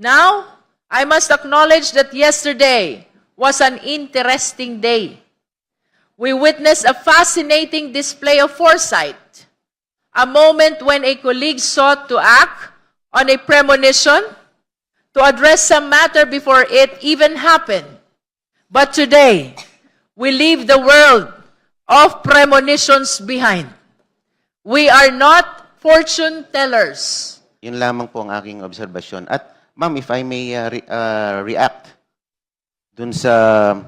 Now, I must acknowledge that yesterday was an interesting day. We witnessed a fascinating display of foresight, a moment when a colleague sought to act on a premonition to address some matter before it even happened. But today, we leave the world of premonitions behind. We are not fortune tellers. Yun lamang po ang aking obserbasyon. At ma'am, if I may react dun sa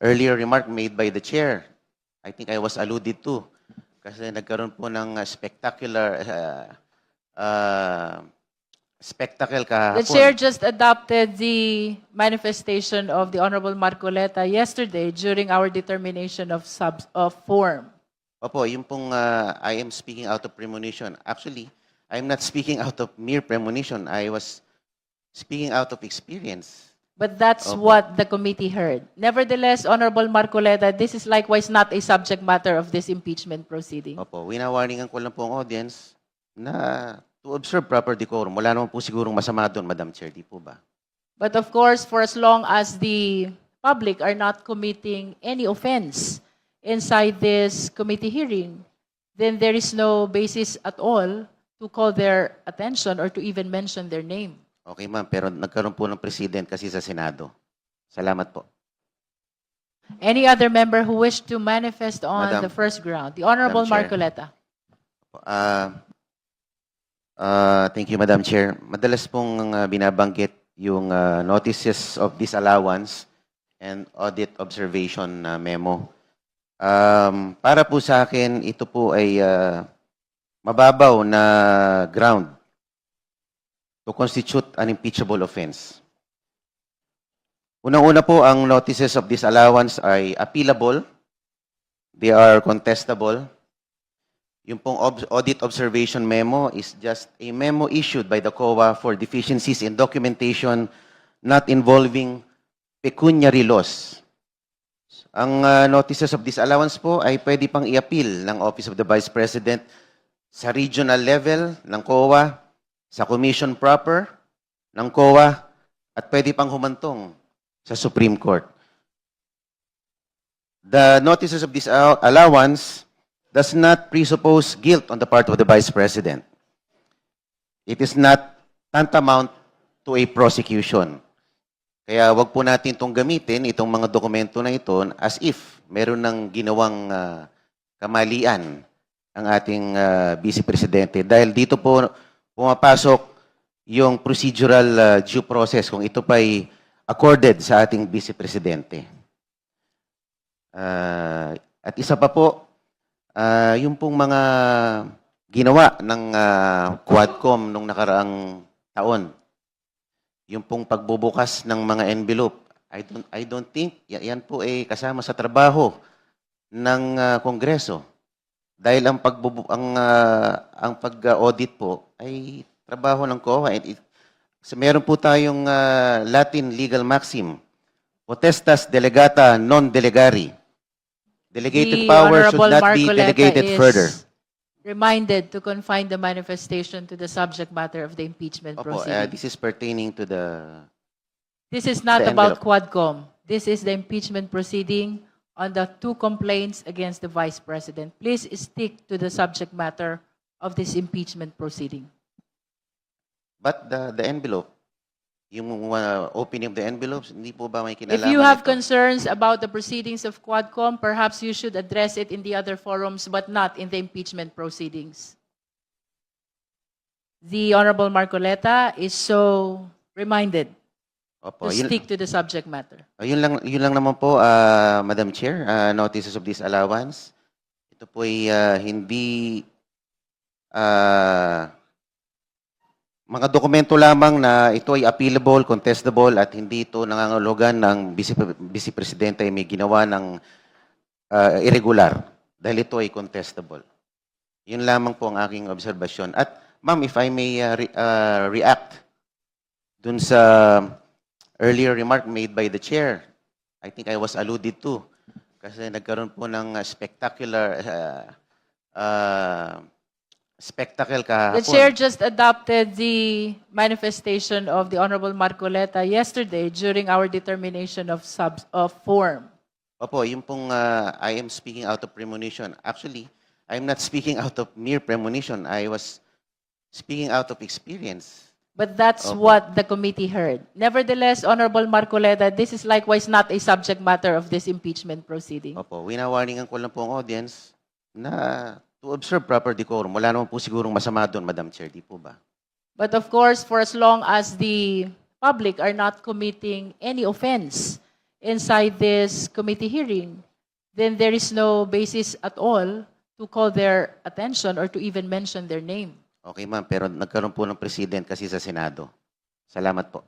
earlier remark made by the chair, I think I was alluded to. Kasi nagkaroon po ng spectacle kahapon. The chair just adopted the manifestation of the Honorable Marcoleta yesterday during our determination of form. Opo, yung pong I am speaking out of premonition. Actually, I'm not speaking out of mere premonition. I was speaking out of experience. But that's what the committee heard. Nevertheless, Honorable Marcoleta, this is likewise not a subject matter of this impeachment proceeding. Opo, winawarningan ko lang po ang audience na to observe proper decorum. Wala naman po sigurong masama doon, Madam Chair, di po ba? But of course, for as long as the public are not committing any offense inside this committee hearing, then there is no basis at all to call their attention or to even mention their name. Okay, ma'am, pero nagkaroon po ng president kasi sa Senado. Salamat po. Any other member who wished to manifest on Madam- the first ground? The Honorable Madam Chair. Marcoleta. Thank you, Madam Chair. Madalas pong binabanggit yung notices of disallowance and audit observation memo. Para po sa akin, ito po ay mababaw na ground to constitute an impeachable offense. Unang-una po, ang notices of disallowance ay appealable, they are contestable. Yung pong audit observation memo is just a memo issued by the COA for deficiencies in documentation not involving pecuniary loss. Ang notices of disallowance po ay pwede pang i-appeal ng Office of the Vice President sa regional level ng COA, sa commission proper ng COA, at pwede pang humantong sa Supreme Court. The notices of disallowance does not presuppose guilt on the part of the Vice President. It is not tantamount to a prosecution. Kaya wag po natin itong gamitin, itong mga dokumento na ito, as if meron ng ginawang kamalian ang ating Vice Presidente. Dahil dito po pumapasok yung procedural due process kung ito pa'y accorded sa ating Vice Presidente. At isa pa po, yung pong mga ginawa ng Quadcom nung nakaraang taon, yung pong pagbubukas ng mga envelope, I don't think yan po ay kasama sa trabaho ng Kongreso. Dahil ang pag-audit po ay trabaho ng COA. Meron po tayong Latin legal maxim, potestas delegata non delegari. Delegated power should not be delegated further. Reminded to confine the manifestation to the subject matter of the impeachment Opo, proceeding. this is pertaining to the... This is not the about envelope. Quadcom. This is the impeachment proceeding on the two complaints against the Vice President. Please stick to the subject matter of this impeachment proceeding. But the envelope, yung opening of the envelopes, hindi po ba may kinalaman If you have ito? concerns about the proceedings of Quadcom, perhaps you should address it in the other forums, but not in the impeachment proceedings. The Honorable Marcoleta is so reminded Opo, to stick to the subject matter. yun lang naman po, Madam Chair, notices of disallowance. Ito po ay hindi mga dokumento lamang na ito ay appealable, contestable, at hindi ito nangangahulugan ng Vice Presidente ay may ginawa ng irregular dahil ito ay contestable. Yun lamang po ang aking obserbasyon. At ma'am, if I may react dun sa earlier remark made by the chair, I think I was alluded to. Kasi nagkaroon po ng spectacular spectacle The chair kahapon. just adopted the manifestation of the Honorable Marcoleta yesterday during our determination of form. Opo, yung pong I am speaking out of premonition. Actually, I'm not speaking out of mere premonition. I was speaking out of experience. But that's Opo. what the committee heard. Nevertheless, Honorable Marcoleta, this is likewise not a subject matter of this impeachment proceeding. Opo, winawarningan ko lang po ang audience na to observe proper decorum. Wala naman po sigurong masama doon, Madam Chair, di po ba? But of course, for as long as the public are not committing any offense inside this committee hearing, then there is no basis at all to call their attention or to even mention their name. Okay, ma'am, pero nagkaroon po ng president kasi sa Senado. Salamat po.